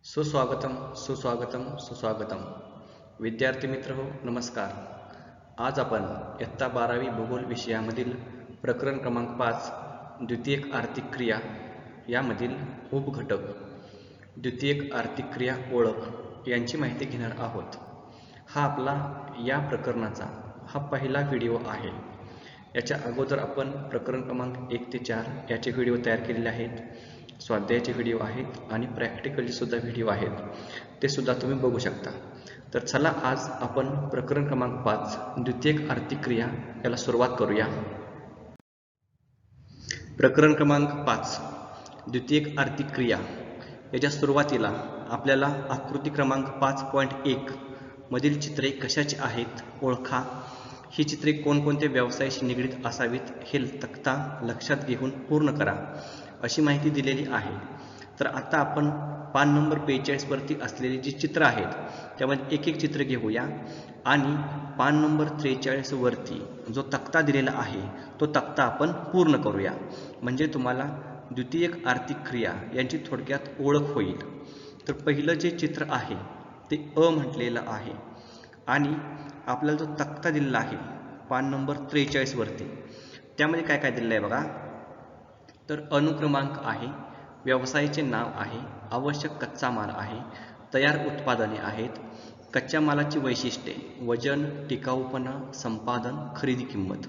सुस्वागतम सुस्वागतम सुस्वागतम. विद्यार्थी मित्र हो, नमस्कार. आज आपण इयत्ता 12वी भूगोल विषयामधील प्रकरण क्रमांक 5 द्वितीयक आर्थिक क्रिया यामधील उपघटक द्वितीयक आर्थिक क्रिया ओळख यांची माहिती घेणार आहोत. हा आपला या प्रकरणाचा पहिला व्हिडिओ आहे. याच्या अगोदर आपण प्रकरण क्रमांक 1 ते 4 याचे व्हिडिओ तयार केलेले आहेत. स्वाध्यायाचे व्हिडिओ आहेत आणि प्रॅक्टिकलचे सुद्धा व्हिडिओ आहेत, ते सुद्धा तुम्ही बघू शकता. तर चला आज आपण प्रकरण क्रमांक 5 द्वितीयक आर्थिक क्रिया याला सुरुवात करूया. प्रकरण क्रमांक 5 द्वितीयक आर्थिक क्रिया याच्या सुरुवातीला आपल्याला आकृती क्रमांक 5.1 मधील चित्रे कशाची आहेत ओळखा. ही चित्रे कोणकोणत्या व्यवसायाशी निगडीत असावीत हे तक्ता लक्षात घेऊन पूर्ण करा अशी माहिती दिलेली आहे. तर आता आपण पान नंबर 42 वरती असलेली जी चित्र आहेत त्यामध्ये एक एक चित्र घेऊया आणि पान नंबर 43 वरती जो तक्ता दिलेला आहे तो तक्ता आपण पूर्ण करूया. म्हणजे तुम्हाला द्वितीयक आर्थिक क्रिया यांची थोडक्यात ओळख होईल. तर पहिलं जे चित्र आहे ते अ म्हटलेलं आहे आणि आपल्याला जो तक्ता दिलेला आहे पान नंबर 43 वरती त्यामध्ये काय काय दिलेलं आहे बघा. तर अनुक्रमांक आहे, व्यवसायाचे नाव आहे, आवश्यक कच्चा माल आहे, तयार उत्पादने आहेत, कच्च्या मालाची वैशिष्ट्ये, वजन, टिकाऊपणा, संपादन, खरेदी किंमत.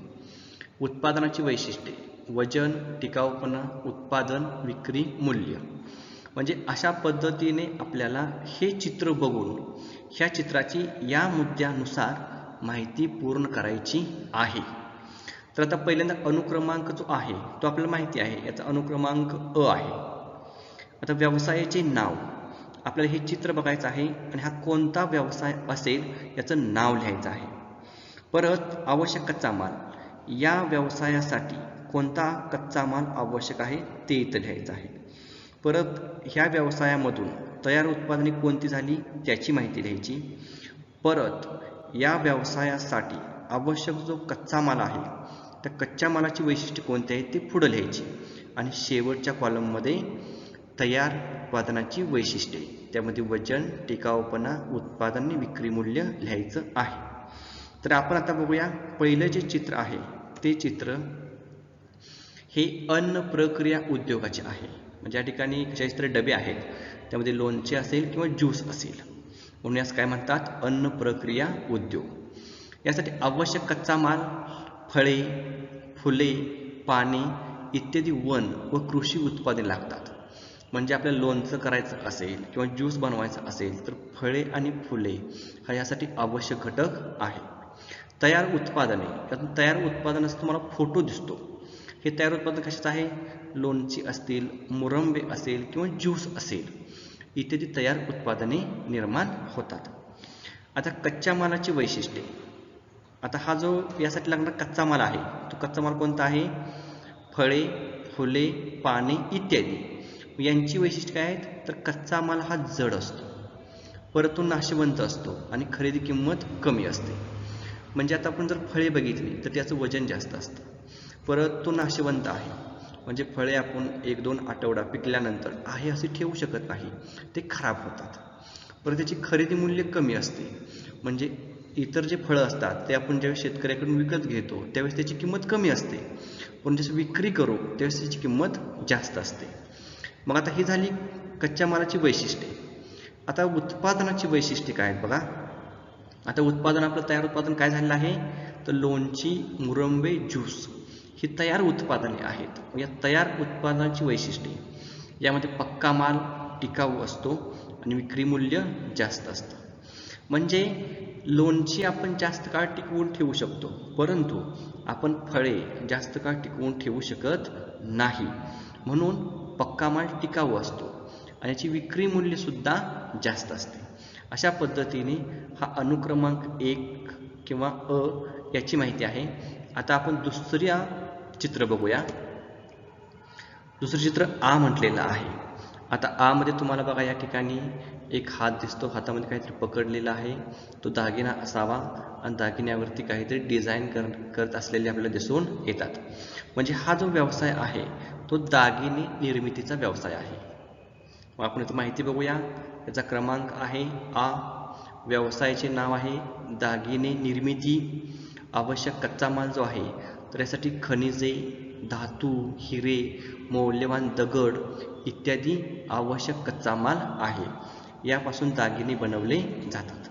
उत्पादनाची वैशिष्ट्ये, वजन, टिकाऊपणा, उत्पादन, विक्री, मूल्य. म्हणजे अशा पद्धतीने आपल्याला हे चित्र बघून ह्या चित्राची या मुद्द्यानुसार माहिती पूर्ण करायची आहे. तर आता पहिल्यांदा अनुक्रमांक जो आहे तो आपल्याला माहिती आहे, याचा अनुक्रमांक अ आहे. आता व्यवसायाचे नाव आपल्याला हे चित्र बघायचं आहे आणि हा कोणता व्यवसाय असेल याचं नाव लिहायचं आहे. परत आवश्यक कच्चा माल, या व्यवसायासाठी कोणता कच्चा माल आवश्यक आहे ते इथं लिहायचं आहे. परत ह्या व्यवसायामधून तयार उत्पादने कोणती झाली त्याची माहिती लिहायची. परत या व्यवसायासाठी आवश्यक जो कच्चा माल आहे त्या कच्च्या मालाची वैशिष्ट्ये कोणती आहेत ते पुढे लिहायची आणि शेवटच्या कॉलममध्ये तयार उत्पादनाची वैशिष्ट्ये, त्यामध्ये वजन, टिकाऊपणा, उत्पादन, विक्री मूल्य लिहायचं आहे. तर आपण आता बघूया पहिलं जे चित्र आहे ते चित्र हे अन्न प्रक्रिया उद्योगाचे आहे. म्हणजे या ठिकाणी कशाचे डबे आहेत, त्यामध्ये लोणचे असेल किंवा ज्यूस असेल, म्हणून यास काय म्हणतात, अन्न प्रक्रिया उद्योग. यासाठी आवश्यक कच्चा माल फळे, फुले, पाने इत्यादी वन व कृषी उत्पादने लागतात. म्हणजे आपल्याला लोणचं करायचं असेल किंवा ज्यूस बनवायचं असेल तर फळे आणि फुले हा यासाठी आवश्यक घटक आहे. तयार उत्पादने, यातून तयार उत्पादनाचा तुम्हाला फोटो दिसतो. हे तयार उत्पादन कशाचं आहे, लोणची असतील, मुरंबे असेल किंवा ज्यूस असेल इत्यादी तयार उत्पादने निर्माण होतात. आता कच्च्या मालाची वैशिष्ट्ये, आता हा जो यासाठी लागणारा कच्चा माल आहे तो कच्चा माल कोणता आहे, फळे, फुले, पाने इत्यादी. यांची वैशिष्ट्ये काय आहेत, तर कच्चा माल हा जड असतो, परत तो नाशवंत असतो आणि खरेदी किंमत कमी असते. म्हणजे आता आपण जर फळे बघितली तर त्याचं वजन जास्त असतं, परत तो नाशवंत आहे. म्हणजे फळे आपण 1-2 आठवडा पिकल्यानंतर आहे असे ठेवू शकत नाही, ते खराब होतात. परत त्याची खरेदी मूल्य कमी असते. म्हणजे इतर जे फळं असतात ते आपण ज्यावेळेस शेतकऱ्याकडून विकत घेतो त्यावेळेस त्याची किंमत कमी असते, पण जसं विक्री करू त्यावेळेस त्याची किंमत जास्त असते. मग आता ही झाली कच्च्या मालाची वैशिष्ट्ये. आता उत्पादनाची वैशिष्ट्ये काय आहेत बघा. आता उत्पादन आपलं तयार उत्पादन काय झालेलं आहे, तर लोणची, मुरंबे, ज्यूस ही तयार उत्पादने आहेत. या तयार उत्पादनाची वैशिष्ट्ये, यामध्ये पक्का माल टिकाऊ असतो आणि विक्री मूल्य जास्त असतं. म्हणजे लोणची आपण जास्त काळ टिकवून ठेवू शकतो, परंतु आपण फळे जास्त काळ टिकवून ठेवू शकत नाही. म्हणून पक्का माल टिकाऊ असतो आणि याची विक्री मूल्य सुद्धा जास्त असते. अशा पद्धतीने हा अनुक्रमांक 1 किंवा अ याची माहिती आहे. आता आपण दुसऱ्या चित्र बघूया. दुसरं चित्र आ म्हटलेलं आहे. आता आ मध्ये तुम्हाला बघा या ठिकाणी एक हात दिसतो, हातामध्ये काहीतरी पकडलेला आहे, तो दागिना असावा आणि दागिन्यावरती काहीतरी डिझाईन करत असलेले आपल्याला दिसून येतात. म्हणजे हा जो व्यवसाय आहे तो दागिने निर्मितीचा व्यवसाय आहे. मग आपण इथं माहिती बघूया. याचा क्रमांक आहे आ. व्यवसायाचे नाव आहे दागिने निर्मिती. आवश्यक कच्चा माल जो आहे तर यासाठी खनिजे, धातू, हिरे, मौल्यवान दगड इत्यादी आवश्यक कच्चा माल आहे. यापासून दागिने बनवले जातात.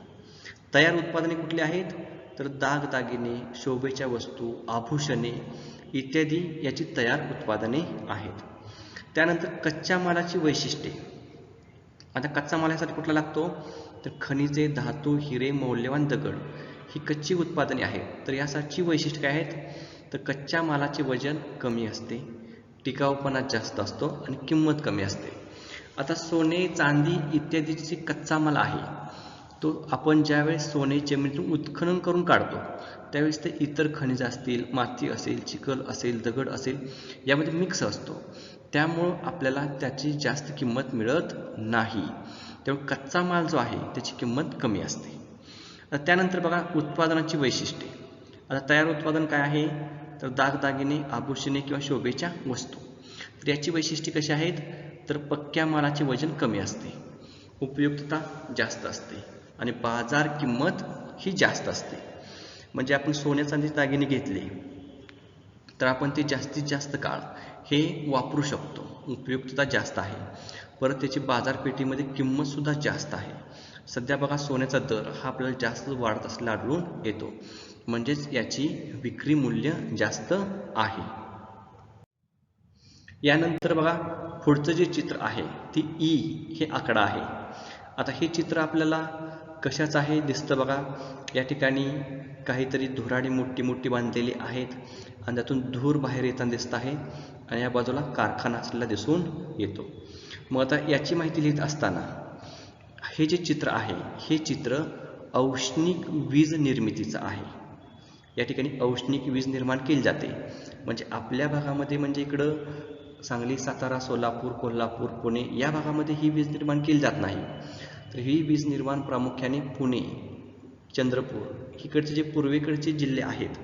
तयार उत्पादने कुठली आहेत तर दागदागिने, शोभेच्या वस्तू, आभूषणे इत्यादी याची तयार उत्पादने आहेत. त्यानंतर कच्च्या मालाची वैशिष्ट्ये. आता कच्चा माल यासाठी कुठला लागतो तर खनिजे, धातू, हिरे, मौल्यवान दगड ही कच्ची उत्पादने आहेत. तर यासाठी वैशिष्ट्य काय आहेत तर कच्च्या मालाचे वजन कमी असते, टिकाऊपणा जास्त असतो आणि किंमत कमी असते. आता सोने, चांदी इत्यादीचे कच्चा माल आहे तो आपण ज्यावेळेस सोने जमिनीतून उत्खनन करून काढतो त्यावेळेस ते इतर खनिज असतील, माती असेल, चिखल असेल, दगड असेल यामध्ये मिक्स असतो. त्यामुळं आपल्याला त्याची जास्त किंमत मिळत नाही. त्यामुळे कच्चा माल जो आहे त्याची किंमत कमी असते. आता त्यानंतर बघा उत्पादनाची वैशिष्ट्ये. आता तयार उत्पादन काय आहे तर दागदागिने, आभूषणे किंवा शोभेच्या वस्तू. तर याची वैशिष्ट्ये कशी आहेत तर पक्क्या मालाचे वजन कमी असते, उपयुक्तता जास्त असते आणि बाजार किंमत ही जास्त असते. म्हणजे आपण सोन्या चांदीचे दागिने घेतले तर आपण ते जास्तीत जास्त काळ हे वापरू शकतो, उपयुक्तता जास्त आहे. परत त्याची बाजारपेठेमध्ये किंमतसुद्धा जास्त आहे. सध्या बघा सोन्याचा दर हा आपल्याला जास्त वाढत असलेला आढळून येतो, म्हणजेच याची विक्री मूल्य जास्त आहे. यानंतर बघा पुढचं जे चित्र आहे ती ई हे आकडा आहे. आता हे चित्र आपल्याला कशाचं आहे दिसतं बघा. या ठिकाणी काहीतरी धुराडी मोठी मोठी बांधलेली आहेत आणि त्यातून धूर बाहेर येताना दिसत आहे आणि या बाजूला कारखाना असलेला दिसून येतो. मग आता याची माहिती लिहित असताना हे जे चित्र आहे हे चित्र औष्णिक वीज निर्मितीचं आहे. या ठिकाणी औष्णिक वीज निर्माण केली जाते. म्हणजे आपल्या भागामध्ये म्हणजे इकडं सांगली, सातारा, सोलापूर, कोल्हापूर, पुणे या भागामध्ये ही वीज निर्माण केली जात नाही. तर ही वीज निर्माण प्रामुख्याने पुणे, चंद्रपूर इकडचे जे पूर्वेकडचे जिल्हे आहेत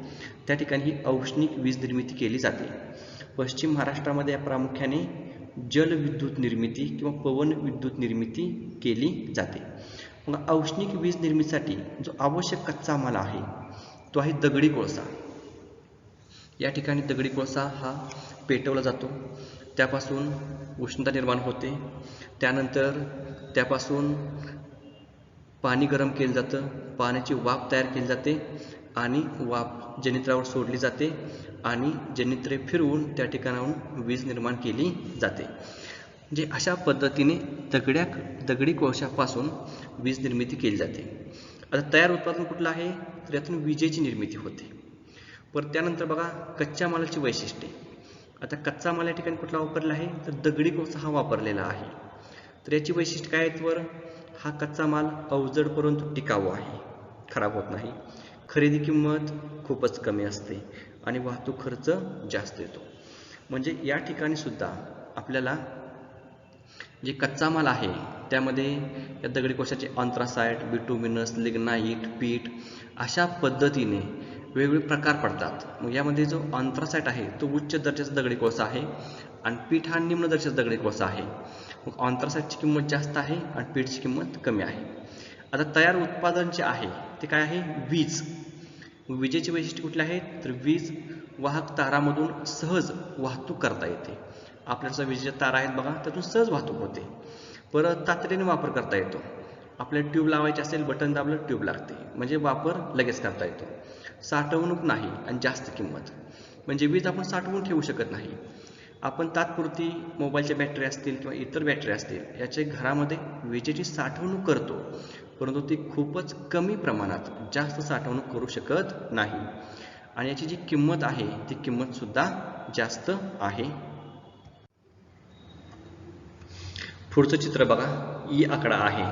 त्या ठिकाणी ही औष्णिक वीज निर्मिती केली जाते. पश्चिम महाराष्ट्रामध्ये प्रामुख्याने जलविद्युत निर्मिती किंवा पवन विद्युत निर्मिती केली जाते. मग औष्णिक वीज निर्मितीसाठी जो आवश्यक कच्चा माल आहे तो आहे दगडी कोळसा. या ठिकाणी दगडी कोळसा हा पेटवला जातो, त्यापासून उष्णता निर्माण होते. त्यानंतर त्यापासून पाणी गरम केलं जातं, पाण्याची वाफ तयार केली जाते आणि वाफ जनित्रावर सोडली जाते आणि जनित्रे फिरवून त्या ठिकाणाहून वीज निर्माण केली जाते. म्हणजे अशा पद्धतीने दगडी कोळशापासून वीज निर्मिती केली जाते. आता तयार उत्पादन कुठलं आहे तर यातून विजेची निर्मिती होते. परत त्यानंतर बघा कच्च्या मालाची वैशिष्ट्ये. आता कच्चा माल या ठिकाणी कुठला वापरला आहे तर दगडी कोळसा हा वापरलेला आहे. तर याची वैशिष्ट्य काय आहेत वर हा कच्चा माल अवजड परंतु टिकाऊ आहे, खराब होत नाही. खरेदी किंमत खूपच कमी असते आणि वाहतूक खर्च जास्त येतो. म्हणजे या ठिकाणी सुद्धा आपल्याला जे कच्चा माल आहे त्यामध्ये या दगडी कोळशाचे अँथ्रासाइट, बिटुमिनस, लिग्नाइट, पीठ अशा पद्धतीने वेगवेगळे प्रकार पडतात. मग यामध्ये जो अँथ्रासाइट आहे तो उच्च दर्जाचा दगडी कोळसा आहे आणि पीठ हा निम्न दर्जाचा दगडी कोळसा आहे. मग अँथ्रासाइटची किंमत जास्त आहे आणि पीठची किंमत कमी आहे. आता तयार उत्पादन जे आहे ते काय आहे वीज. विजेची वैशिष्ट्ये कुठली आहेत तर वीज वाहक तारामधून सहज वाहतूक करता येते. आपल्याच्या विजेच्या तारा आहेत बघा त्यातून सहज वाहतूक होते. परत तातडीने वापर करता येतो. आपल्याला ट्यूब लावायची असेल बटन दाबलं ट्यूब लागते, म्हणजे वापर लगेच करता येतो. साठवणूक नाही आणि जास्त किंमत. म्हणजे वीज आपण साठवून ठेवू शकत नाही. आपण तात्पुरती मोबाईलच्या बॅटरी असतील किंवा इतर बॅटरी असतील याच्या घरामध्ये विजेची साठवणूक करतो, परंतु ती खूपच कमी प्रमाणात, जास्त साठवणूक करू शकत नाही आणि याची जी किंमत आहे ती किंमतसुद्धा जास्त आहे. पुढचं चित्र बघा ई आकडा आहे.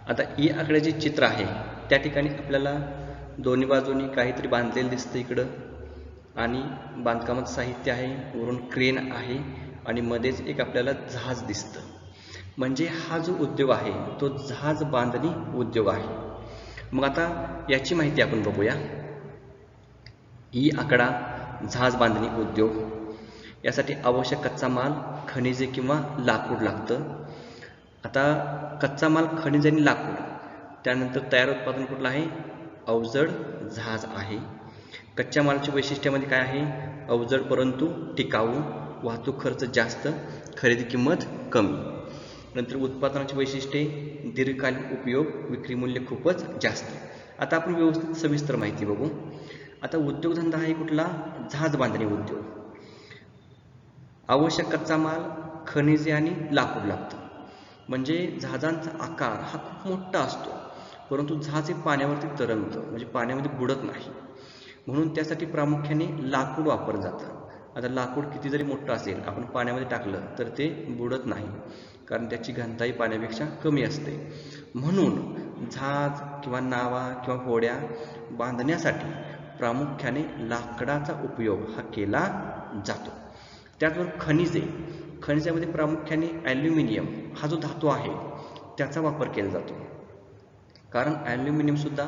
आता ई आकड्याचे चित्र आहे त्या ठिकाणी आपल्याला दोन्ही बाजूनी काहीतरी बांधलेलं दिसतं इकडं आणि बांधकामाचं साहित्य आहे, वरून क्रेन आहे आणि मध्येच एक आपल्याला जहाज दिसतं. म्हणजे हा जो उद्योग आहे तो जहाज बांधणी उद्योग आहे. मग आता याची माहिती आपण बघूया. ई आकडा जहाज बांधणी उद्योग. यासाठी आवश्यक कच्चा माल खनिजे किंवा लाकूड लागतं. आता कच्चा माल खनिज आणि लाकूड, त्यानंतर तयार उत्पादन कुठलं आहे? अवजड जहाज आहे. कच्च्या मालाच्या वैशिष्ट्यामध्ये काय आहे? अवजड परंतु टिकाऊ, वाहतूक खर्च जास्त, खरेदी किंमत कमी. नंतर उत्पादनाची वैशिष्ट्ये दीर्घकालीन उपयोग, विक्री मूल्य खूपच जास्त. आता आपण व्यवस्थित सविस्तर माहिती बघू. आता उद्योगधंदा आहे कुठला? जहाज बांधणी उद्योग. आवश्यक कच्चा माल खनिजे आणि लाकूड लागतं. म्हणजे जहाजांचा आकार हा खूप मोठा असतो, परंतु जहाज हे पाण्यावरती तरंगतं, म्हणजे पाण्यामध्ये बुडत नाही. म्हणून त्यासाठी प्रामुख्याने लाकूड वापरलं जातं. आता लाकूड किती जरी मोठं असेल, आपण पाण्यामध्ये टाकलं तर ते बुडत नाही, कारण त्याची घनताही पाण्यापेक्षा कमी असते. म्हणून जहाज किंवा नावा किंवा होड्या बांधण्यासाठी प्रामुख्याने लाकडाचा उपयोग हा केला जातो. त्याचबरोबर खनिजामध्ये प्रामुख्याने ॲल्युमिनियम हा जो धातू आहे त्याचा वापर केला जातो, कारण ॲल्युमिनियमसुद्धा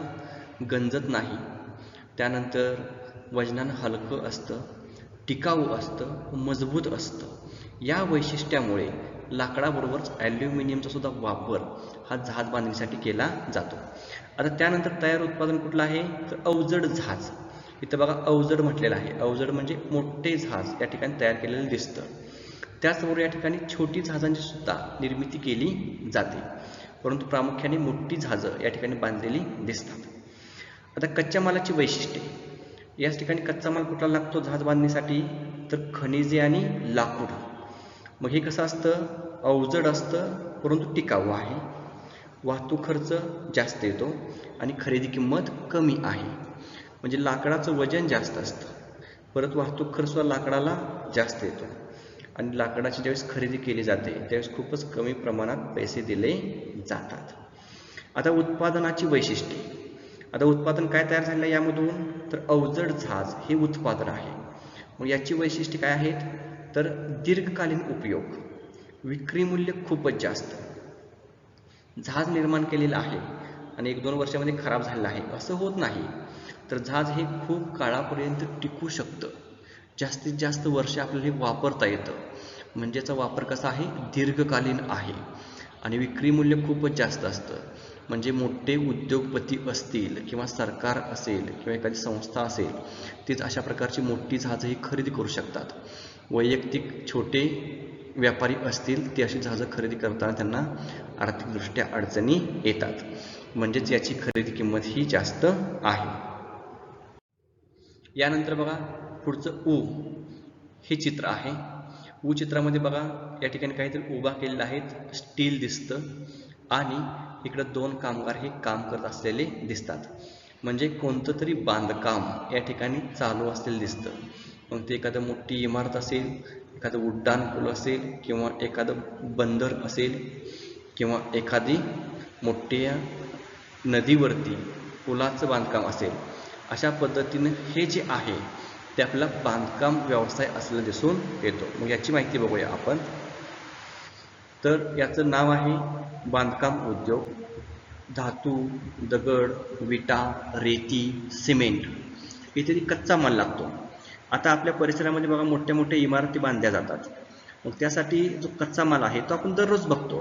गंजत नाही. त्यानंतर वजनानं हलकं असतं, टिकाऊ असतं, मजबूत असतं. या वैशिष्ट्यामुळे लाकडाबरोबरच ॲल्युमिनियमचा सुद्धा वापर हा जहाज बांधणीसाठी केला जातो. आता त्यानंतर तयार उत्पादन कुठलं आहे? तर अवजड जहाज. इथं बघा अवजड म्हटलेलं आहे. अवजड म्हणजे मोठे जहाज या ठिकाणी तयार केलेलं दिसतं. त्याचबरोबर या ठिकाणी छोटी जहाजांची सुद्धा निर्मिती केली जाते, परंतु प्रामुख्याने मोठी जहाजं या ठिकाणी बांधलेली दिसतात. आता कच्च्या मालाची वैशिष्ट्ये. याच ठिकाणी कच्चा माल कुठला लागतो जहाज बांधणीसाठी? तर खनिजे आणि लाकूड. मग हे कसं असतं? अवजड असतं, परंतु टिकाऊ आहे. वाहतूक खर्च जास्त येतो आणि खरेदी किंमत कमी आहे. म्हणजे लाकडाचं वजन जास्त असतं, परत वाहतूक खर्च लाकडाला जास्त येतो आणि लाकडाची ज्यावेळेस खरेदी केली जाते त्यावेळेस खूपच कमी प्रमाणात पैसे दिले जातात. आता उत्पादनाची वैशिष्ट्ये. आता उत्पादन काय तयार झालं यामधून? तर अवजड जहाज हे उत्पादन आहे. मग याची वैशिष्ट्ये काय आहेत? तर दीर्घकालीन उपयोग, विक्री मूल्य खूपच जास्त. जहाज निर्माण केलेलं आहे आणि 1-2 वर्षामध्ये खराब झालेलं आहे असं होत नाही, तर जहाज हे खूप काळापर्यंत टिकू शकतं. जास्तीत जास्त वर्ष आपल्याला हे वापरता येतं. म्हणजे याचा वापर कसा आहे? दीर्घकालीन आहे. आणि विक्री मूल्य खूपच जास्त असतं. म्हणजे मोठे उद्योगपती असतील किंवा सरकार असेल किंवा एखादी संस्था असेल, तीच अशा प्रकारची मोठी जहाजं ही खरेदी करू शकतात. वैयक्तिक छोटे व्यापारी असतील ते अशी जहाजं खरेदी करताना त्यांना आर्थिकदृष्ट्या अडचणी येतात. म्हणजेच याची खरेदी किंमत ही जास्त आहे. यानंतर बघा पुढचं ऊ हे चित्र आहे. ऊ चित्रामध्ये बघा या ठिकाणी काहीतरी उभा केलेलं आहेत, स्टील दिसतं आणि इकडं 2 कामगार हे काम करत असलेले दिसतात. म्हणजे कोणतं तरी बांधकाम या ठिकाणी चालू असलेलं दिसतं. मग ते एखादं मोठी इमारत असेल, एखादं उड्डाण पूल असेल किंवा एखादं बंदर असेल किंवा एखादी मोठ्या नदीवरती पुलाचं बांधकाम असेल. अशा पद्धतीने हे जे आहे ते आपल्याला बांधकाम व्यवसाय असलेला दिसून येतो. मग याची माहिती बघूया आपण. तर याचं नाव आहे बांधकाम उद्योग. धातू, दगड, विटा, रेती, सिमेंट इत्यादी कच्चा माल लागतो. आता आपल्या परिसरामध्ये बघा मोठ्या मोठ्या इमारती बांधल्या जातात. मग त्यासाठी जो कच्चा माल आहे तो आपण दररोज बघतो.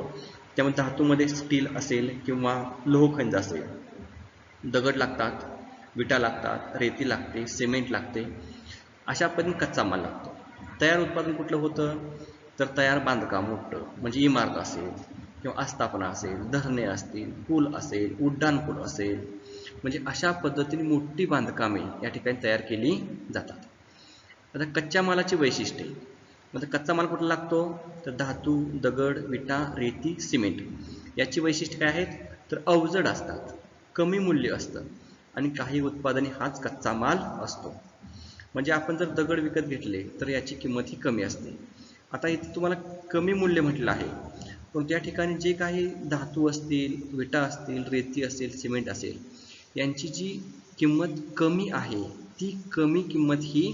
त्यामध्ये धातूमध्ये स्टील असेल किंवा लोहखनिज असेल, दगड लागतात, विटा लागतात, रेती लागते, सिमेंट लागते. अशा पद्धतीने कच्चा माल लागतो. तयार उत्पादन कुठलं होतं? तर तयार बांधकाम मोठं, म्हणजे इमारत असेल किंवा आस्थापना असेल, धरणे असतील, पूल असेल, उड्डाणपूल असेल, म्हणजे अशा पद्धतीने मोठी बांधकामे या ठिकाणी तयार केली जातात. आता कच्च्या मालाची वैशिष्ट्ये. म्हणजे कच्चा माल कुठला लागतो? तर धातू, दगड, विटा, रेती, सिमेंट. याची वैशिष्ट्ये काय आहेत? तर अवजड असतात, कमी मूल्य असतं आणि काही उत्पादने हाच कच्चा माल असतो. म्हणजे आपण जर दगड विकत घेतले तर याची किंमत ही कमी असते. आता इथे तुम्हाला कमी मूल्य म्हटलं आहे, पण त्या ठिकाणी जे काही धातू असतील, विटा असतील, रेती असेल, सिमेंट असेल, यांची जी किंमत कमी आहे ती कमी किंमत ही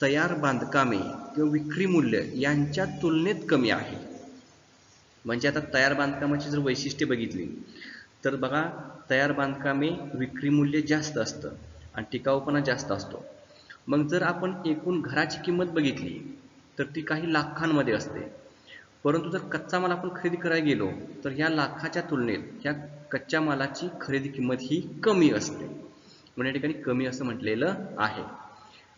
तयार बांधकामे किंवा विक्री मूल्य यांच्या तुलनेत कमी आहे. म्हणजे आता तयार बांधकामाची जर वैशिष्ट्ये बघितली तर बघा तयार बांधकामे विक्री मूल्य जास्त असतं आणि टिकाऊपणा जास्त असतो. मग जर आपण एकूण घराची किंमत बघितली तर ती काही लाखांमध्ये असते, परंतु जर कच्चा माल आपण खरेदी करायला गेलो तर या लाखाच्या तुलनेत या कच्च्या मालाची खरेदी किंमत ही कमी असते, म्हणून या ठिकाणी कमी असं म्हटलेलं आहे.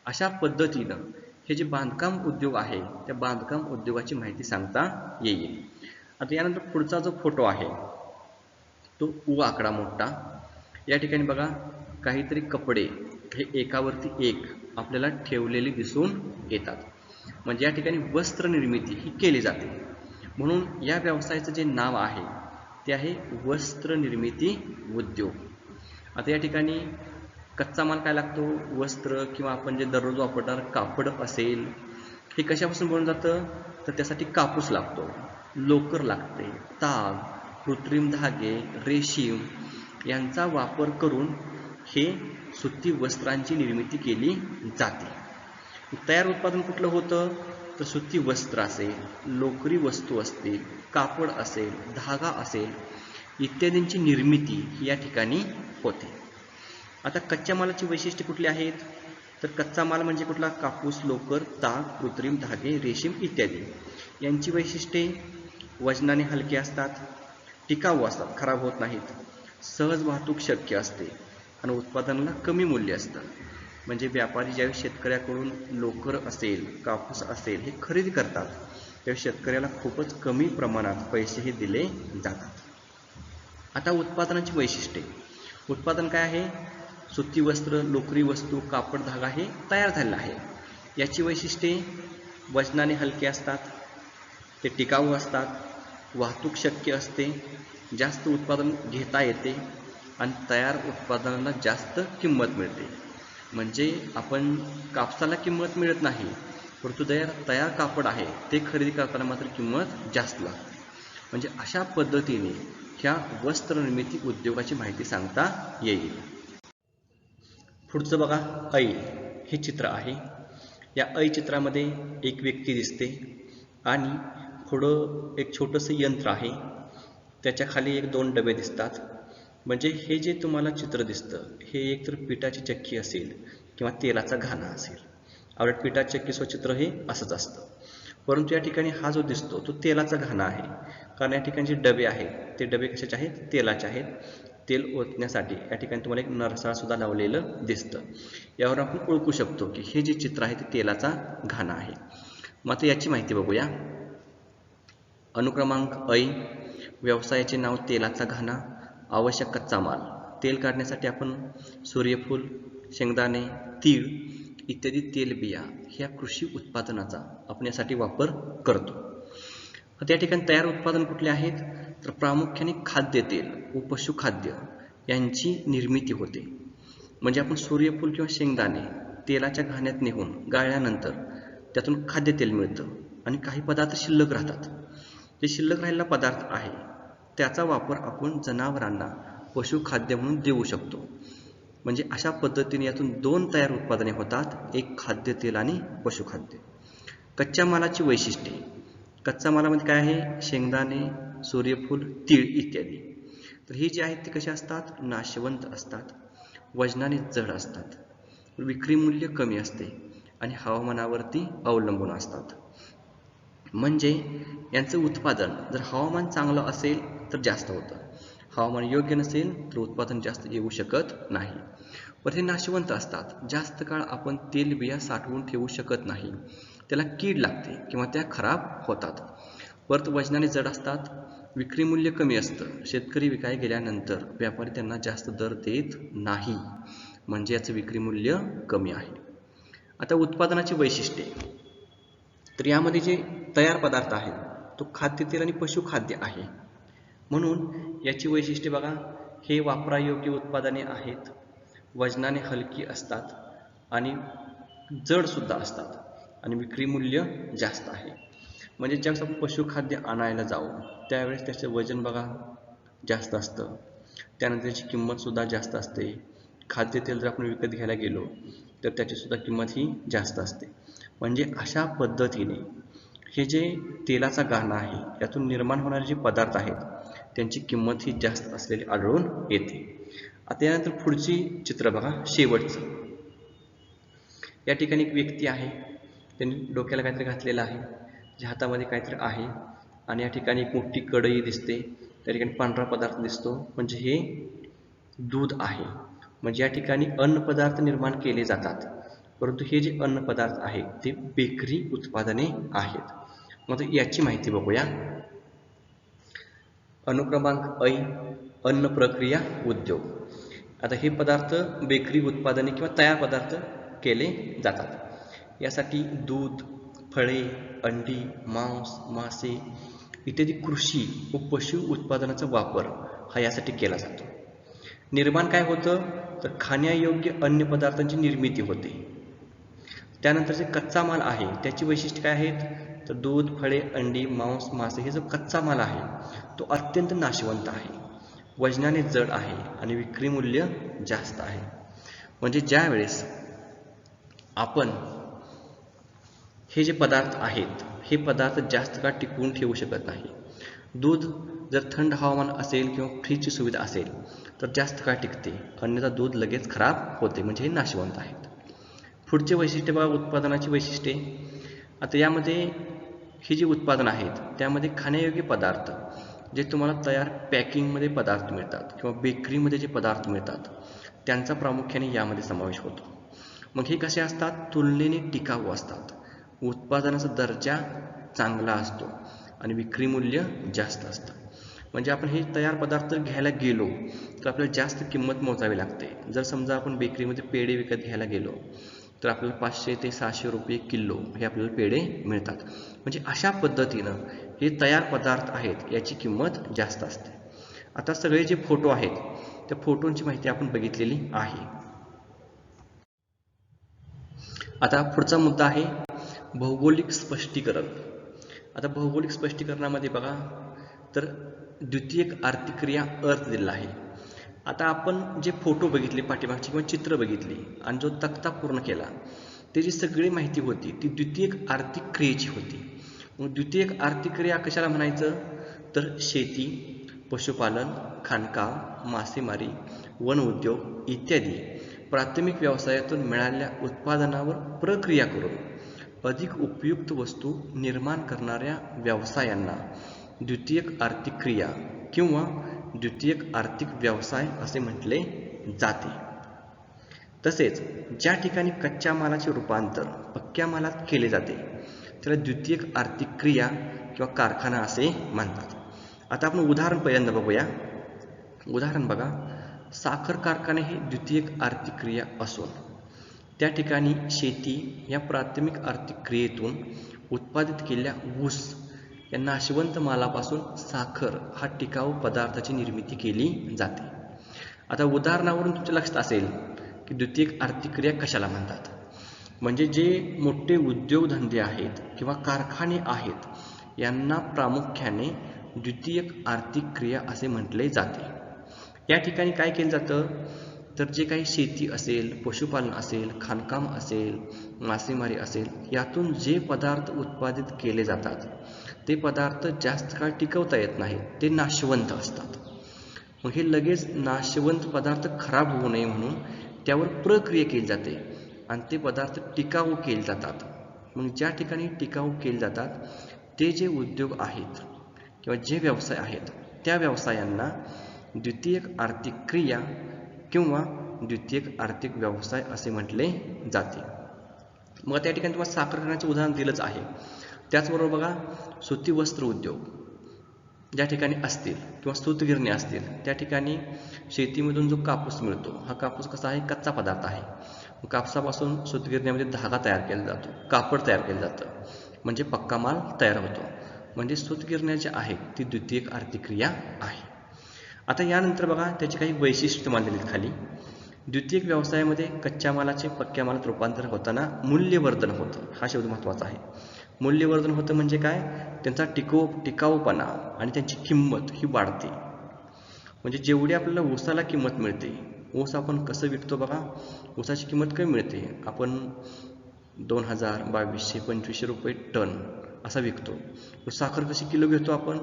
अशा पद्धतीनं हे जे बांधकाम उद्योग आहे त्या बांधकाम उद्योगाची माहिती सांगता येईल. आता यानंतर पुढचा जो फोटो आहे तो उ आकडा मोठा. या ठिकाणी बघा काहीतरी कपडे हे एकावरती एक आपल्याला ठेवलेले दिसून येतात, म्हणजे या ठिकाणी वस्त्र निर्मिती ही केली जाते. म्हणून या व्यवसायाचं जे नाव आहे ते आहे वस्त्र निर्मिती उद्योग. आता या ठिकाणी कच्चा माल काय लागतो, वस्त्र किंवा आपण जे दररोज वापरणार कापड असेल, हे कशापासून बनवून जातं तर त्यासाठी कापूस लागतो, लोकर लागते, ताग, कृत्रिम धागे, रेशीम यांचा वापर करून हे सुती वस्त्रांची निर्मिती केली जाते. तयार उत्पादन कुठलं होतं तर सुती वस्त्र असेल, लोकरी वस्तू असतील, कापड असेल, धागा असेल इत्यादींची निर्मिती या ठिकाणी होते. आता कच्च्या मालाची वैशिष्ट्ये कुठली आहेत तर कच्चा माल म्हणजे कुठला, कापूस, लोकर, ताग, कृत्रिम धागे, रेशीम इत्यादी. यांची वैशिष्ट्ये वजनाने हलके असतात, टिकाऊ असतात, खराब होत नाहीत, सहज वाहतूक शक्य असते आणि उत्पादनाला कमी मूल्य असतं. म्हणजे व्यापारी ज्यावेळी शेतकऱ्याकडून लोकर असेल, कापूस असेल हे खरेदी करतात त्यावेळी शेतकऱ्याला खूपच कमी प्रमाणात पैसेही दिले जातात. आता उत्पादनाची वैशिष्ट्ये. उत्पादन काय आहे, सुती वस्त्र, लोकरी वस्तू, कापड, धागा हे तयार झालेलं आहे. याची वैशिष्ट्ये वजनाने हलके असतात, ते टिकाऊ असतात, वाहतूक शक्य असते, जास्त उत्पादन घेता येते आणि तयार उत्पादनाला जास्त किंमत मिळते. म्हणजे आपण कापसाला किंमत मिळत नाही, परंतु तयार कापड आहे ते खरेदी करताना मात्र किंमत जास्त लागते. म्हणजे अशा पद्धतीने ह्या वस्त्र निर्मिती उद्योगाची माहिती सांगता येईल. पुढचं बघा ऐ हे चित्र आहे. या ऐ चित्रामध्ये एक व्यक्ती दिसते आणि पुढं एक छोटंसं यंत्र आहे, त्याच्या खाली एक दोन डबे दिसतात. म्हणजे हे जे तुम्हाला चित्र दिसतं हे एकतर पिठाची चक्की असेल किंवा तेलाचा घाणा असेल. आवडत पिठाची चक्की स्वचित्र हे असंच असतं, परंतु या ठिकाणी हा जो दिसतो तो तेलाचा घाणा आहे. कारण या ठिकाणी जे डबे आहेत ते डबे कशाचे आहेत, तेलाचे आहेत. तेल ओतण्यासाठी या ठिकाणी तुम्हाला एक नरसाळ सुद्धा लावलेलं दिसतं. यावर आपण ओळखू शकतो की हे जे चित्र आहे ते तेलाचा घाणा आहे. मग आता याची माहिती बघूया. अनुक्रमांक ऐ, व्यवसायाचे नाव तेलाचा घाणा, आवश्यक कच्चा माल. तेल काढण्यासाठी आपण सूर्यफूल, शेंगदाणे, तीळ इत्यादी तेलबिया ह्या कृषी उत्पादनाचा आपण यासाठी वापर करतो. आता या ठिकाणी तयार उत्पादन कुठले आहेत तर प्रामुख्याने खाद्यतेल व पशुखाद्य यांची निर्मिती होते. म्हणजे आपण सूर्यफूल किंवा शेंगदाणे तेलाच्या घाण्यात नेऊन गाळल्यानंतर त्यातून खाद्यतेल मिळतं आणि काही पदार्थ शिल्लक राहतात. जे शिल्लक राहिलेला पदार्थ आहे त्याचा वापर आपण जनावरांना पशुखाद्य म्हणून देऊ शकतो. म्हणजे अशा पद्धतीने यातून दोन तयार उत्पादने होतात, एक खाद्यतेल आणि पशुखाद्य. कच्च्या मालाची वैशिष्ट्ये. कच्च्या मालामध्ये काय आहे, शेंगदाणे, सूर्यफूल, तीळ इत्यादी. तर ही जी आहेत ती कशी असतात, नाशवंत असतात, वजनाने जड असतात, विक्री मूल्य कमी असते आणि हवामानावरती अवलंबून असतात. म्हणजे यांचं उत्पादन जर हवामान चांगलं असेल तर जास्त होतं, हवामान योग्य नसेल तर उत्पादन जास्त येऊ शकत नाही. पण हे नाशवंत असतात, जास्त काळ आपण तेलबिया साठवून ठेवू शकत नाही, त्याला कीड लागते किंवा त्या खराब होतात. परत वजनाने जड असतात, विक्री मूल्य कमी असतं, शेतकरी विकायला गेल्यानंतर व्यापारी त्यांना जास्त दर देत नाही, म्हणजे याचं विक्री मूल्य कमी आहे. आता उत्पादनाची वैशिष्ट्ये. तर यामध्ये जे तयार पदार्थ आहे तो खाद्यतेल आणि पशुखाद्य आहे. म्हणून याची वैशिष्ट्ये बघा, हे वापरायोग्य उत्पादने आहेत, वजनाने हलकी असतात आणि जड सुद्धा असतात आणि विक्री मूल्य जास्त आहे. म्हणजे ज्यावेळेस आपण पशुखाद्य आणायला जाऊ त्यावेळेस त्याचं वजन बघा जास्त असतं, त्यानंतर त्याची किंमतसुद्धा जास्त असते. खाद्यतेल जर आपण विकत घ्यायला गेलो तर त्याचीसुद्धा किंमत ही जास्त असते. म्हणजे अशा पद्धतीने हे जे तेलाचा घाणा आहे यातून निर्माण होणारे जे पदार्थ आहेत त्यांची किंमत ही जास्त असलेली आढळून येते. आता यानंतर पुढची चित्र बघा, शेवटचं. या ठिकाणी एक व्यक्ती आहे, त्यांनी डोक्याला काहीतरी घातलेलं आहे, ज्या हातामध्ये काहीतरी आहे आणि या ठिकाणी एक मोठी कढई दिसते, त्या ठिकाणी पांढरा पदार्थ दिसतो, म्हणजे हे दूध आहे. म्हणजे या ठिकाणी अन्न पदार्थ निर्माण केले जातात, परंतु हे जे अन्न पदार्थ आहेत ते बेकरी उत्पादने आहेत. मग याची माहिती बघूया. अनुक्रमांक ऐ, अन्न प्रक्रिया उद्योग. आता हे पदार्थ बेकरी उत्पादने किंवा तयार पदार्थ केले जातात. यासाठी दूध, फळे, अंडी, मांस, मासे इत्यादी कृषी व पशु उत्पादनाचा वापर हा यासाठी केला जातो. निर्माण काय होतं, तर खाण्यायोग्य अन्न पदार्थांची निर्मिती होते. त्यानंतर जे कच्चा माल आहे त्याची वैशिष्ट्ये काय आहेत, तर दूध, फळे, अंडी, मांस, मासे हे जो कच्चा माल आहे तो अत्यंत नाशवंत आहे, वजनाने जड आहे आणि विक्री मूल्य जास्त आहे. म्हणजे ज्या वेळेस आपण हे जे पदार्थ आहेत हे पदार्थ जास्त काळ टिकवून ठेवू शकत नाही. दूध जर थंड हवामान असेल किंवा फ्रीजची सुविधा असेल तर जास्त काळ टिकते, अन्यथा दूध लगेच खराब होते, म्हणजे हे नाशवंत आहेत. पुढचे वैशिष्ट्य बघा, उत्पादनाची वैशिष्ट्ये. आता यामध्ये ही जी उत्पादन आहेत त्यामध्ये खाण्यायोग्य पदार्थ जे तुम्हाला तयार पॅकिंगमध्ये पदार्थ मिळतात किंवा बेकरीमध्ये जे पदार्थ मिळतात त्यांचा प्रामुख्याने यामध्ये समावेश होतो. मग हे कसे असतात, तुलनेने टिकाऊ असतात, उत्पादनाचा दर्जा चांगला असतो आणि विक्री मूल्य जास्त असतं. म्हणजे आपण हे तयार पदार्थ घ्यायला गेलो तर आपल्याला जास्त किंमत मोजावी लागते. जर समजा आपण बेकरीमध्ये पेढे विकत घ्यायला गेलो तर आपल्याला 500 ते 600 रुपये किलो हे आपल्याला पेढे मिळतात. म्हणजे अशा पद्धतीनं हे तयार पदार्थ आहेत याची किंमत जास्त असते. आता सगळे जे फोटो आहेत त्या फोटोंची माहिती आपण बघितलेली आहे. आता पुढचा मुद्दा आहे भौगोलिक स्पष्टीकरण. आता भौगोलिक स्पष्टीकरणामध्ये बघा, तर द्वितीयक आर्थिक क्रिया अर्थ दिलेला आहे. आता आपण जे फोटो बघितले पाठीमागची किंवा चित्र बघितली आणि जो तक्ता पूर्ण केला त्याची सगळी माहिती होती ती द्वितीयक आर्थिक क्रियेची होती. मग द्वितीयक आर्थिक क्रिया कशाला म्हणायचं, तर शेती, पशुपालन, खाणकाम, मासेमारी, वन उद्योग इत्यादी प्राथमिक व्यवसायातून मिळालेल्या उत्पादनावर प्रक्रिया करून अधिक उपयुक्त वस्तू निर्माण करणाऱ्या व्यवसायांना द्वितीयक आर्थिक क्रिया किंवा द्वितीयक आर्थिक व्यवसाय असे म्हटले जाते. तसेच ज्या ठिकाणी कच्च्या मालाचे रूपांतर पक्क्या मालात केले जाते त्याला द्वितीयक आर्थिक क्रिया किंवा कारखाना असे म्हणतात. आता आपण उदाहरण पहिल्यांदा बघूया. उदाहरण बघा, साखर कारखाने हे द्वितीयक आर्थिक क्रिया असून त्या ठिकाणी शेती या प्राथमिक आर्थिक क्रियेतून उत्पादित केलेल्या ऊस या नाशवंत मालापासून साखर हा टिकाऊ पदार्थाची निर्मिती केली जाते. आता उदाहरणावरून तुमच्या लक्षात असेल की द्वितीयक आर्थिक क्रिया कशाला म्हणतात. म्हणजे जे मोठे उद्योगधंदे आहेत किंवा कारखाने आहेत यांना प्रामुख्याने द्वितीयक आर्थिक क्रिया असे म्हटले जाते. या ठिकाणी काय केलं जातं, तर जे काही शेती असेल, पशुपालन असेल, खाणकाम असेल, मासेमारी असेल यातून जे पदार्थ उत्पादित केले जातात ते पदार्थ जास्त काळ टिकवता येत नाहीत, ते नाशवंत असतात. मग हे लगेच नाशवंत पदार्थ खराब होऊ नये म्हणून त्यावर प्रक्रिया केली जाते आणि ते पदार्थ टिकाऊ केले जातात. मग ज्या ठिकाणी टिकाऊ केले जातात ते जे उद्योग आहेत किंवा जे व्यवसाय आहेत त्या व्यवसायांना द्वितीयक आर्थिक क्रिया किंवा द्वितीयक आर्थिक व्यवसाय असे म्हटले जाते. मग त्या ठिकाणी तुम्हाला साखर कारखान्याचे उदाहरण दिलंच आहे. त्याचबरोबर बघा, सुती वस्त्र उद्योग ज्या ठिकाणी असतील किंवा सूतगिरणी असतील त्या ठिकाणी शेतीमधून जो कापूस मिळतो हा कापूस कसा आहे, कच्चा पदार्थ आहे. कापसापासून सूतगिरणीमध्ये धागा तयार केला जातो, कापड तयार केलं जातं, म्हणजे पक्का माल तयार होतो. म्हणजे सूतगिरण्या ज्या आहेत ती द्वितीयक आर्थिक क्रिया आहे. आता यानंतर बघा त्याची काही वैशिष्ट्य मानलेली खाली. द्वितीयक व्यवसायामध्ये कच्च्या मालाचे पक्क्या मालात रूपांतर होताना मूल्यवर्धन होतं. हा शब्द महत्त्वाचा आहे. मूल्यवर्धन होतं म्हणजे काय, त्यांचा टिकाऊपणा आणि त्यांची किंमत ही वाढते. म्हणजे जेवढी आपल्याला ऊसाला किंमत मिळते, ऊस आपण कसं विकतो बघा, ऊसाची किंमत कमी मिळते, आपण 2000, 2200, 2500 रुपये टन असा विकतो. साखर कशी किलो घेतो आपण,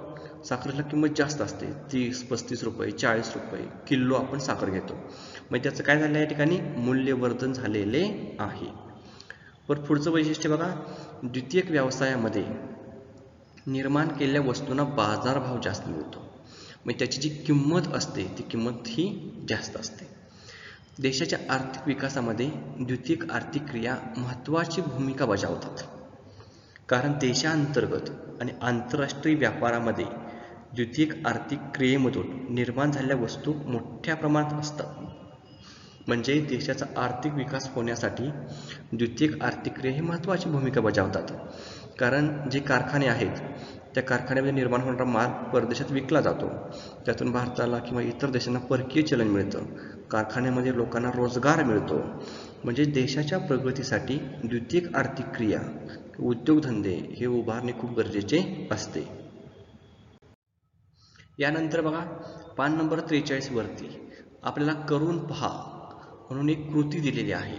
साखरेला किंमत जास्त असते, 30-35 रुपये, 40 रुपये किलो आपण साखर घेतो. मग त्याचं काय झालं, या ठिकाणी मूल्यवर्धन झालेले आहे. पण पुढचं वैशिष्ट्य बघा, द्वितीयक व्यवसायामध्ये निर्माण केलेल्या वस्तूंना बाजारभाव जास्त मिळतो, मग त्याची जी किंमत असते ती किंमत ही जास्त असते. देशाच्या आर्थिक विकासामध्ये द्वितीयक आर्थिक क्रिया महत्त्वाची भूमिका बजावतात, कारण देशांतर्गत आणि आंतरराष्ट्रीय व्यापारामध्ये द्वितीयक आर्थिक क्रियेमधून निर्माण झालेल्या वस्तू मोठ्या प्रमाणात असतात. म्हणजे देशाचा आर्थिक विकास होण्यासाठी द्वितीयक आर्थिक क्रिया ही महत्त्वाची भूमिका बजावतात, कारण जे कारखाने आहेत त्या कारखान्यामध्ये निर्माण होणारा माल परदेशात विकला जातो, त्यातून भारताला किंवा इतर देशांना परकीय चलन मिळतं, कारखान्यामध्ये लोकांना रोजगार मिळतो. म्हणजे देशाच्या प्रगतीसाठी द्वितीयक आर्थिक क्रिया उद्योगधंदे हे उभारणे खूप गरजेचे असते. यानंतर बघा पान नंबर 43 वरती आपल्याला करून पहा म्हणून एक कृती दिलेली आहे.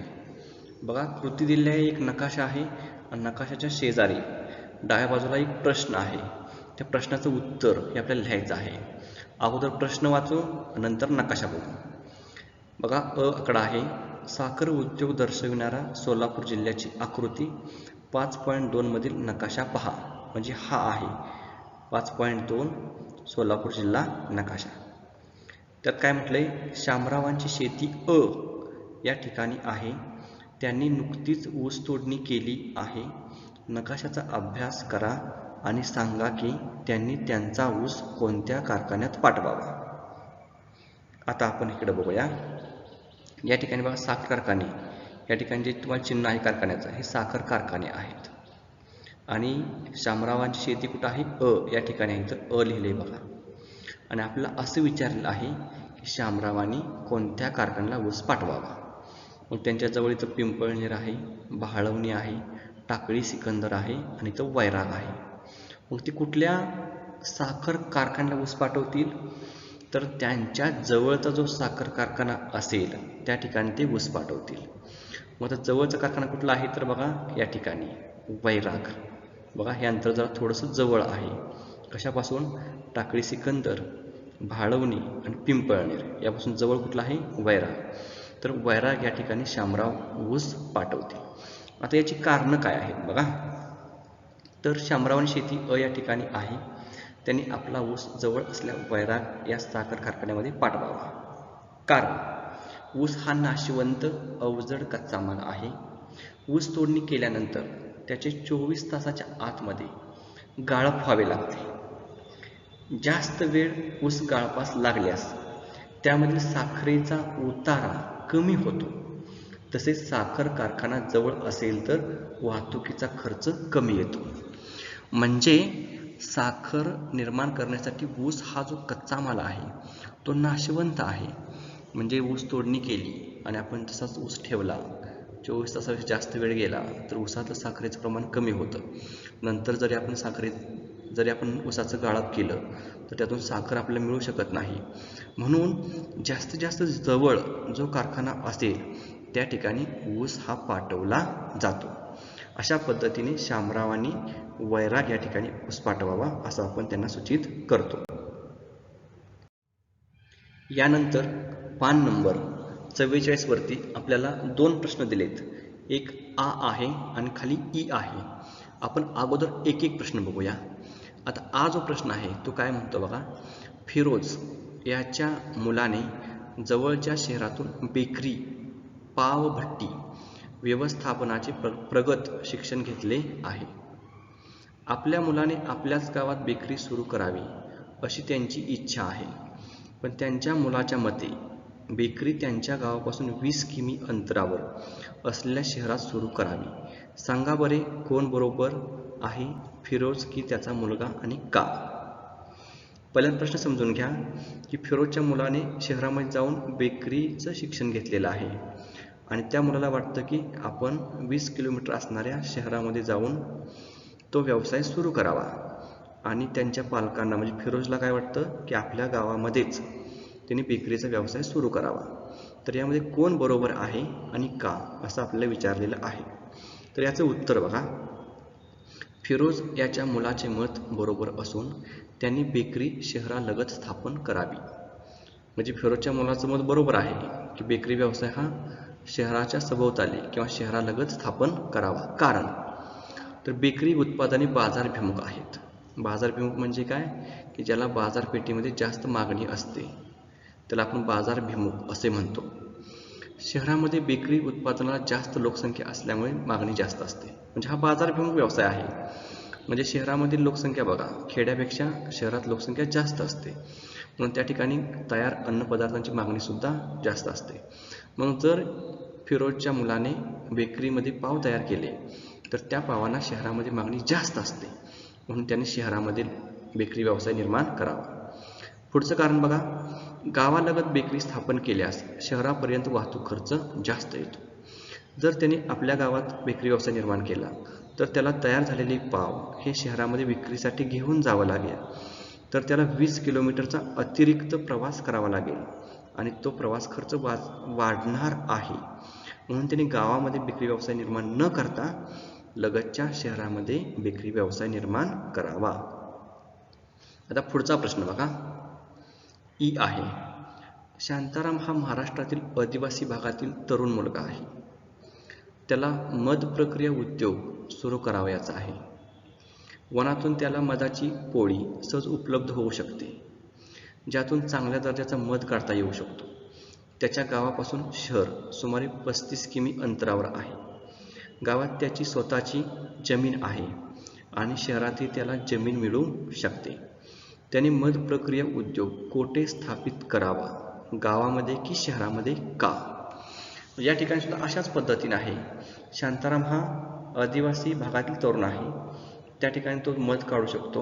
बघा कृती दिलेली आहे, एक नकाशा आहे आणि नकाशाच्या शेजारी डाव्या बाजूला एक प्रश्न आहे. त्या प्रश्नाचं उत्तर हे आपल्याला लिहायचं आहे. अगोदर प्रश्न वाचू, नंतर नकाशा बघू. बघा आकडा आहे, साखर उद्योग दर्शविणारा सोलापूर जिल्ह्याची आकृती 5.2 मधील नकाशा पहा. म्हणजे हा आहे 5.2 सोलापूर जिल्हा नकाशा. त्यात काय म्हटलंय, शामरावांची शेती या ठिकाणी आहे. त्यांनी नुकतीच ऊस तोडणी केली आहे. नकाशाचा अभ्यास करा आणि सांगा की त्यांनी त्यांचा ऊस कोणत्या कारखान्यात पाठवावा. आता आपण इकडे बघूया. या ठिकाणी बघा साखर कारखाने, या ठिकाणी जे तुम्हाला चिन्ह आहे कारखान्याचं हे साखर कारखाने आहेत. आणि शामरावांची शेती कुठं आहे, या ठिकाणी आहे, तर लिहिले बघा. आणि आपल्याला असं विचारलेलं आहे की शामरावांनी कोणत्या कारखान्याला ऊस पाठवावा. मग त्यांच्याजवळ इथं पिंपळनेर आहे, भाळवणी आहे, टाकळी सिकंदर आहे आणि इथं वैराग आहे. मग ते कुठल्या साखर कारखान्याला ऊस पाठवतील, तर त्यांच्या जवळचा जो साखर कारखाना असेल त्या ठिकाणी ते ऊस पाठवतील. मग आता जवळचा कारखाना कुठला आहे, तर बघा या ठिकाणी वैराग. बघा हे अंतर जरा थोडंसं जवळ आहे. कशापासून, टाकळी सिकंदर, भाळवणी आणि पिंपळनेर यापासून जवळ कुठला आहे, वैराग. तर वैराग या ठिकाणी शामराव ऊस पाठवते. आता याची कारणं काय आहेत बघा. तर शामरावांची शेती या ठिकाणी आहे, त्यांनी आपला ऊस जवळ असल्या वैराग या साखर कारखान्यामध्ये पाठवावा. कारण ऊस हा नाशवंत अवजड कच्चा माल आहे. ऊस तोडणी केल्यानंतर त्याचे 24 तासाच्या आतमध्ये गाळप व्हावे लागते. जास्त वेळ ऊस गाळपास लागल्यास त्यामधील साखरेचा उतारा कमी होतो. तसेच साखर कारखाना जवळ असेल तर वाहतुकीचा खर्च कमी येतो. म्हणजे साखर निर्माण करण्यासाठी ऊस हा जो कच्चा माल आहे तो नाशवंत आहे. म्हणजे ऊस तोडणी केली आणि आपण तसाच ऊस ठेवला, 24 तासापेक्षा जास्त वेळ गेला तर ऊसातलं साखरेचं प्रमाण कमी होतं. नंतर जरी आपण ऊसाचं गाळप केलं तर त्यातून साखर आपल्याला मिळू शकत नाही. म्हणून जास्तीत जास्त जवळ जो कारखाना असेल त्या ठिकाणी ऊस हा पाठवला जातो. अशा पद्धतीने शामरावांनी वैराग या ठिकाणी ऊस पाठवावा असं आपण त्यांना सूचित करतो. यानंतर पान नंबर 44 वरती आपल्याला 2 प्रश्न दिलेत. एक आ आहे आणि खाली ई आहे. आपण अगोदर एक एक प्रश्न बघूया. आता आ जो प्रश्न आहे तो काय म्हणतो बघा, फिरोज याच्या मुलाने जवळच्या शहरातून बेकरी, पावभट्टी व्यवस्थापनाचे प्रगत शिक्षण घेतले आहे. आपल्या मुलाने आपल्याच गावात बेकरी सुरू करावी अशी त्यांची इच्छा आहे. पण त्यांच्या मुलाच्या मते बेकरी त्यांच्या गावापासून 20 किमी अंतरावर असलेल्या शहरात सुरू करावी. सांगा बरे कोण बरोबर आहे, फिरोज की त्याचा मुलगा आणि का? पहिला प्रश्न समजून घ्या की फिरोजच्या मुलाने शहरामध्ये जाऊन बेकरीचं शिक्षण घेतलेलं आहे आणि त्या मुलाला वाटतं की आपण 20 किलोमीटर असणाऱ्या शहरामध्ये जाऊन तो व्यवसाय सुरू करावा. आणि त्यांच्या पालकांना म्हणजे फिरोजला काय वाटतं की आपल्या गावामध्येच त्यांनी बेकरीचा व्यवसाय सुरू करावा. तर यामध्ये कोण बरोबर आहे आणि का असं आपल्याला विचारलेलं आहे. तर याचं उत्तर बघा, फिरोज याच्या मुलाचे मत बरोबर असून त्यांनी बेकरी शहरालगत स्थापन करावी. म्हणजे फिरोजच्या मुलाचं मत बरोबर आहे की बेकरी व्यवसाय हा शहराच्या सभोवताली किंवा शहरालगत स्थापन करावा. कारण तर बेकरी उत्पादने बाजारभिमुख आहेत. बाजारभिमुख म्हणजे काय, की ज्याला बाजारपेठेमध्ये जास्त मागणी असते त्याला आपण बाजारभिमुख असे म्हणतो. शहरामध्ये बेकरी उत्पादनाला जास्त लोकसंख्या असल्यामुळे मागणी जास्त असते, म्हणजे हा बाजारभिमुख व्यवसाय आहे. म्हणजे शहरामधील लोकसंख्या बघा, खेड्यापेक्षा शहरात लोकसंख्या जास्त असते, म्हणून त्या ठिकाणी तयार अन्नपदार्थांची मागणीसुद्धा जास्त असते. मग जर फिरोजच्या मुलाने बेकरीमध्ये पाव तयार केले तर त्या पावांना शहरामध्ये मागणी जास्त असते, म्हणून त्याने शहरामधील बेकरी व्यवसाय निर्माण करावा. पुढचं कारण बघा, गावालगत बेकरी स्थापन केल्यास शहरापर्यंत वाहतूक खर्च जास्त येतो. जर त्याने आपल्या गावात बेकरी व्यवसाय निर्माण केला तर त्याला तयार झालेले पाव हे शहरामध्ये विक्रीसाठी घेऊन जावं लागेल, तर त्याला 20 किलोमीटरचा अतिरिक्त प्रवास करावा लागेल आणि तो प्रवास खर्च वाढणार आहे. म्हणून त्यांनी गावामध्ये बेकरी व्यवसाय निर्माण न करता लगतच्या शहरामध्ये बेकरी व्यवसाय निर्माण करावा. आता पुढचा प्रश्न बघा, ई आहे. शांताराम हा महाराष्ट्रातील आदिवासी भागातील तरुण मुलगा आहे. त्याला मध प्रक्रिया उद्योग सुरू करावयाचा आहे. वनातून त्याला मधाची पोळी सहज उपलब्ध होऊ शकते, ज्यातून चांगल्या दर्जाचा मध काढता येऊ शकतो. त्याच्या गावापासून शहर सुमारे 35 किमी अंतरावर आहे. गावात त्याची स्वतःची जमीन आहे आणि शहरातही त्याला जमीन मिळू शकते. त्याने मध प्रक्रिया उद्योग कोठे स्थापित करावा, गावामध्ये की शहरामध्ये का? या ठिकाणी सुद्धा अशाच पद्धतीने आहे. शांताराम हा आदिवासी भागातील तरुण आहे, त्या ठिकाणी तो मध काढू शकतो.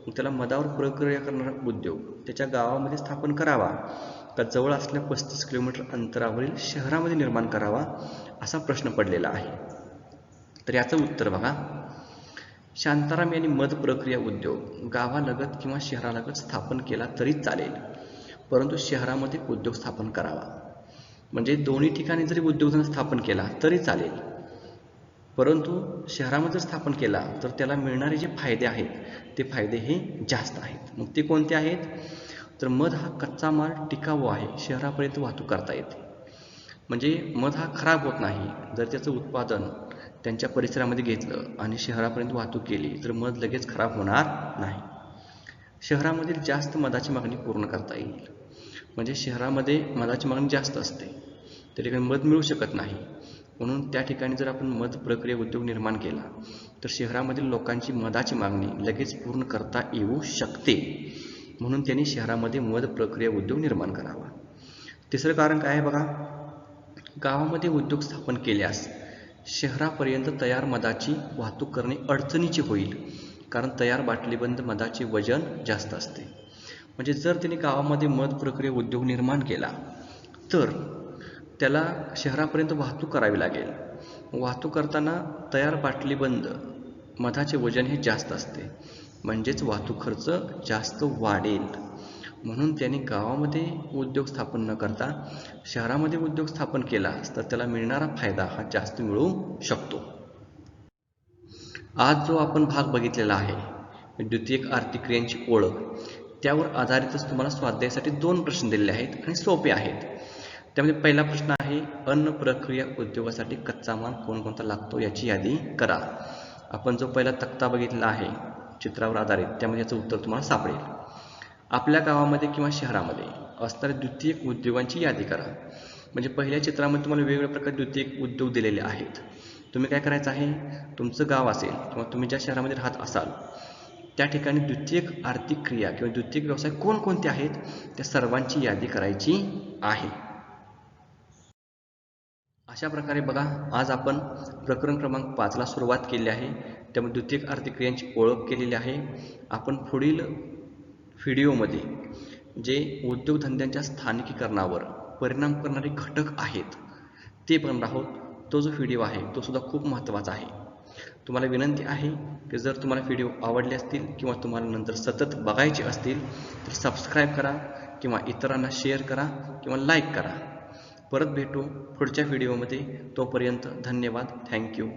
त्याला मधावर प्रक्रिया करणारा उद्योग त्याच्या गावामध्ये स्थापन करावा का जवळ असलेल्या 35 किलोमीटर अंतरावरील शहरामध्ये निर्माण करावा, असा प्रश्न पडलेला आहे. तर याचं उत्तर बघा, शांताराम यांनी मध प्रक्रिया उद्योग गावालगत किंवा शहरालगत स्थापन केला तरी चालेल, परंतु शहरामध्ये उद्योग स्थापन करावा. म्हणजे दोन्ही ठिकाणी जरी उद्योग स्थापन केला तरी चालेल, परंतु शहरामध्ये जर स्थापन केला तर त्याला मिळणारे जे फायदे आहेत ते फायदे हे जास्त आहेत. मग ते कोणते आहेत, तर मध हा कच्चा माल टिकाऊ आहे, शहरापर्यंत वाहतूक करता येते. म्हणजे मध हा खराब होत नाही. जर त्याचं उत्पादन त्यांच्या परिसरामध्ये घेतलं आणि शहरापर्यंत वाहतूक केली तर मध लगेच खराब होणार नाही. शहरामधील जास्त मधाची मागणी पूर्ण करता येईल. म्हणजे शहरामध्ये मधाची मागणी जास्त असते, त्या ठिकाणी मध मिळू शकत नाही, म्हणून त्या ठिकाणी जर आपण मध प्रक्रिया उद्योग निर्माण केला तर शहरामधील लोकांची मधाची मागणी लगेच पूर्ण करता येऊ शकते, म्हणून त्यांनी शहरामध्ये मध प्रक्रिया उद्योग निर्माण करावा. तिसरं कारण काय आहे बघा, गावामध्ये उद्योग स्थापन केल्यास शहरापर्यंत तयार मधाची वाहतूक करणे अडचणीचे होईल, कारण तयार बाटलीबंद मधाचे वजन जास्त असते. म्हणजे जर त्यांनी गावामध्ये मध प्रक्रिया उद्योग निर्माण केला तर त्याला शहरापर्यंत वाहतूक करावी लागेल. वाहतूक करताना तयार बाटलीबंद मधाचे वजन हे जास्त असते, म्हणजेच वाहतूक खर्च जास्त वाढेल. म्हणून त्यांनी गावामध्ये उद्योग स्थापन न करता शहरामध्ये उद्योग स्थापन केला तर त्याला मिळणारा फायदा हा जास्त मिळू शकतो. आज जो आपण भाग बघितलेला आहे द्वितीयक आर्थिक क्रियांची ओळख, त्यावर आधारितच तुम्हाला स्वाध्यायासाठी 2 प्रश्न दिलेले आहेत आणि सोपे आहेत. त्यामध्ये पहिला प्रश्न आहे, अन्न प्रक्रिया उद्योगासाठी कच्चा माल कोणकोणता लागतो याची यादी करा. आपण जो पहिला तक्ता बघितला आहे चित्रावर आधारित, त्यामध्ये याचं उत्तर तुम्हाला सापडेल. आपल्या गावामध्ये किंवा शहरामध्ये असणाऱ्या द्वितीयक उद्योगांची यादी करा. म्हणजे पहिल्या चित्रामध्ये तुम्हाला वेगवेगळ्या प्रकारचे द्वितीयक उद्योग दिलेले आहेत. तुम्ही काय करायचं आहे, तुमचं गाव असेल किंवा तुम्ही ज्या शहरामध्ये राहत असाल त्या ठिकाणी द्वितीयक आर्थिक क्रिया किंवा द्वितीयक व्यवसाय कोणकोणते आहेत त्या सर्वांची यादी करायची आहे. अशा प्रकारे बघा, आज आपण प्रकरण क्रमांक 5 ला सुरुवात केली आहे. त्यामुळे द्वितीयक आर्थिक क्रियांची ओळख केलेली आहे. आपण पुढील व्हिडिओमध्ये जे उद्योगधंद्यांच्या स्थानिकीकरणावर परिणाम करणारे घटक आहेत ते बनणार आहोत. तो जो व्हिडिओ आहे तो सुद्धा खूप महत्त्वाचा आहे. तुम्हाला विनंती आहे की जर तुम्हाला व्हिडिओ आवडले असतील किंवा तुम्हाला नंतर सतत बघायचे असतील तर सबस्क्राईब करा किंवा इतरांना शेअर करा किंवा लाईक करा. परत भेटू पुढच्या व्हिडिओमध्ये. तोपर्यंत धन्यवाद. थँक्यू.